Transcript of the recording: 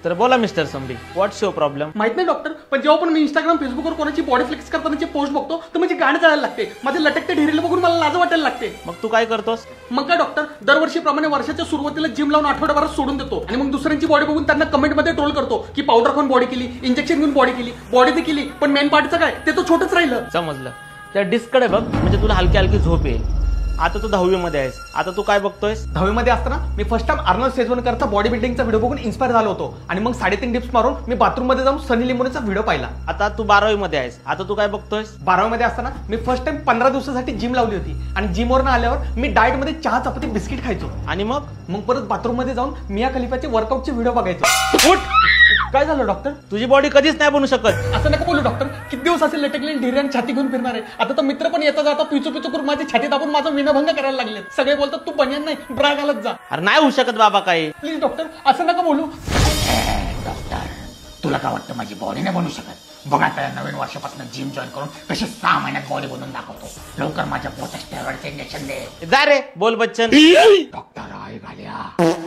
तर बोला mister संबी, what's your problem? माहित नाही डॉक्टर, पण जेव्हा पण मी इंस्टाग्राम फेसबुकवर कोणाची बॉडी फ्लेक्स करतानाची पोस्ट बघतो तर माझी गाणी चालायला लागते. माझे लटकते ढेरीला बघून मला लाज वाटायला लागते. मग तू काय करतोस? मग काय डॉक्टर, दरवर्षीप्रमाणे वर्षाच्या सुरुवातीला जिम लावून आठवड्याभरात सोडून देतो आणि मग दुसऱ्यांची बॉडी बघून त्यांना कमेंटमध्ये ट्रोल करतो की पावडर खाऊन बॉडी केली, इंजेक्शन घेऊन बॉडी केली. बॉडी तर केली पण मेन पार्टचं काय ते तर छोटंच राहिलं. समजलं. त्या डिस्कडे बघ, म्हणजे तुला हलकी हलकी झोप येईल. आता तू 10वी मध्ये आहेस, आता तू काय बघतोयस? 10वी मध्ये असताना मी फर्स्ट टाइम अर्नल्ड शेजवणकरचा बॉडी बिल्डिंगचा व्हिडिओ बघून इन्स्पायर झालो होतो आणि मग 3.5 डिप्स मारून मी बाथरूम मध्ये जाऊन सनी लिमोनेचा व्हिडिओ पाहिला. आता तू 12वी मध्ये आहेस, आता तू काय बघतोयस? 12वी मध्ये असताना मी फर्स्ट टाइम 15 दिवसासाठी जिम लावली होती आणि जिमवरून आल्यावर मी डाएट मध्ये चहा चपाती बिस्किट खायचो आणि मग परत बाथरूम मध्ये जाऊन मिया खलिफाचे वर्कआउटचे व्हिडिओ बघायचो. उठ. काय झालं डॉक्टर? तुझी बॉडी कधीच नाही बनू शकत. असं नका बोलू डॉक्टर, किती दिवस असेल लटकले ढेरी आणि छाती घेऊन फिरणार आहे. आता तर मित्र पण येता जाता पिचू पिचू करून माझी छाती दाबून माझा विनभंग करायला लागले. सगळे बोलतात तू बनियान नाही ब्रा घालत जा. अरे नाही होऊ शकत बाबा काही. प्लीज डॉक्टर असं नका बोलू. डॉक्टर, तुला काय वाटतं माझी बॉडी नाही बनू शकत? बघ आता नवीन वर्षापासून जिम जॉईन करून कशी 6 महिन्यात बॉडी बनवून दाखवतो. लवकर माझ्या पोटात स्टेरॉइडचं इंजेक्शन दे. जा रे बोल बच्चन. डॉक्टर आहे घाल्या.